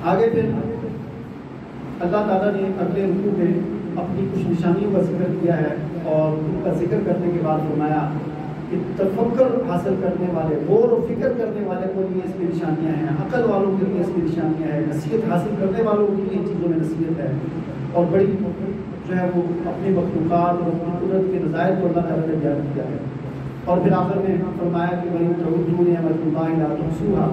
آگے پھر اللہ تعالیٰ نے اگلے رکوع میں اپنی کچھ نشانیوں کا ذکر کیا ہے، اور ان کا ذکر کرنے کے بعد فرمایا کہ تفکر حاصل کرنے والے، غور و فکر کرنے والے کو لیے اس کی نشانیاں ہیں، عقل والوں کے لیے اس کی نشانیاں ہیں، نصیحت حاصل کرنے والوں کے لیے ان چیزوں میں نصیحت ہے، اور بڑی جو ہے وہ اپنی مخلوقات اور اپنی قدرت کے نظائر کو اللہ تعالیٰ نے بیان کیا ہے۔ اور پھر آخر میں فرمایا کہ وَإِن تَعُدُّوا نِعْمَتَ اللَّهِ لَا تُحْصُوهَا،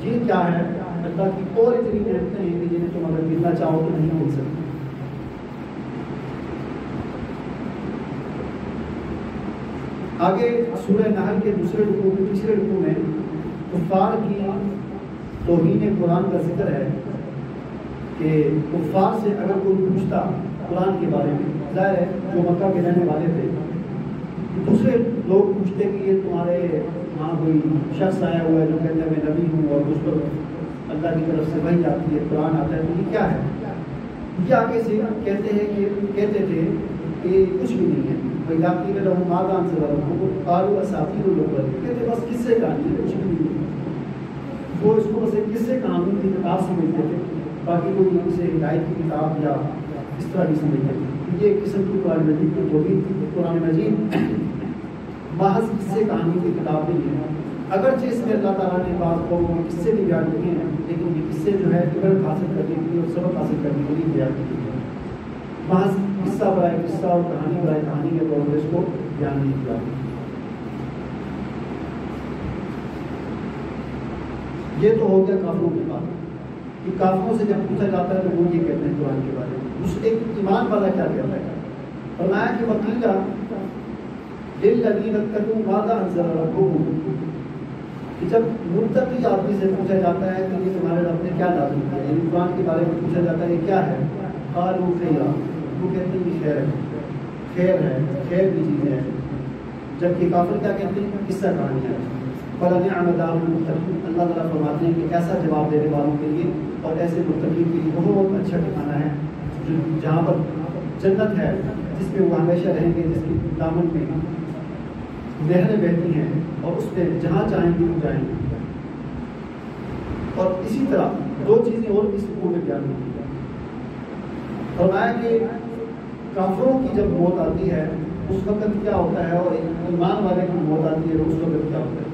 یہ کیا ہے؟ اللہ کی اور اتنی نعمتیں ہیں کہ جنہیں تم اگر گننا چاہو تو نہیں گن سکتے۔ آگے سورہ نحل کے دوسرے رکوع میں، تیسرے رکوع میں کفار کی توہین قرآن کا ذکر ہے کہ کفار سے اگر کوئی پوچھتا قرآن کے بارے میں، ظاہر ہے جو مکہ کے رہنے والے تھے، دوسرے لوگ پوچھتے کہ یہ تمہارے وہاں کوئی شخص آیا ہوا ہے جو کہتا ہے میں نبی ہوں اور مجھ پر اللہ کی طرف سے وحی آتی ہے، قرآن آتا ہے، تو یہ کیا ہے؟ یہ آگے سے کہتے تھے کہ کچھ بھی نہیں ہے، وَإِذَا قِيلَ لَهُمْ مَاذَا أَنزَلَ رَبُّكُمْ قَالُوا أَسَاطِيرُ الْأَوَّلِينَ، کہتے بس قصے کہانی ہے، کچھ بھی نہیں۔ وہ اس کو بس ایک قصے کہانی کی کتاب سمجھتے تھے، باقی کوئی اسے ہدایت کی کتاب یا اس طرح کی سمجھتے تھے۔ یہ قسم کی قرآن مجید کی توہین تھی۔ قرآن مجید محض قصے کہانی کی کتاب نہیں ہے، اگرچہ اس میں اللہ تعالیٰ نے بعض قوموں کے قصے بھی بیان کیے ہیں، لیکن یہ قصے جو ہے عبرت حاصل کرنے کے لیے اور سبق حاصل کرنے کے لیے بیان کیے ہیں۔ محض قصہ برائے قصہ اور کہانی برائے کہانی کے طور پر اس کو بیان نہیں کیا۔ یہ تو ہو گیا کافروں کی بات کہ کافروں سے جب پوچھا جاتا ہے تو وہ یہ کہتے ہیں قرآن کے بارے میں، اس ایک ایمان والا کیا کہتا ہے؟ فرمایا کہ وَقِيلَ لِلَّذِينَ اتَّقَوْا مَاذَا أَنزَلَ رَبُّكُمْ، کہ جب متقی آدمی سے پوچھا جاتا ہے کہ یہ تمہارے رب نے کیا نازل کیا، یعنی قرآن کے بارے میں پوچھا جاتا ہے یہ کیا ہے، قالوا خیرا، وہ کہتے ہیں یہ خیر ہے، خیر کی چیز ہے، جبکہ کافر کیا کہتے ہیں؟ قصہ کہانی ہے۔ فَلَنِعْمَ دَارُ الْمُتَّقِينَ، اللہ تعالیٰ فرماتے ہیں کہ ایسا جواب دینے والوں کے لیے اور ایسے متقین کے لیے بہت اچھا ٹھکانہ ہے، جہاں پر جنت ہے جس میں وہ ہمیشہ رہیں گے، جس کی دامن میں نہریں بہتی ہیں اور اس میں جہاں چاہیں گے وہ جائیں گے۔ اور اسی طرح دو چیزیں اور اس رکوع میں بیان ہوئی ہیں۔ فرمایا کہ کافروں کی جب موت آتی ہے اس وقت کیا ہوتا ہے، اور ایمان والے کی موت آتی ہے اس وقت کیا ہوتا ہے۔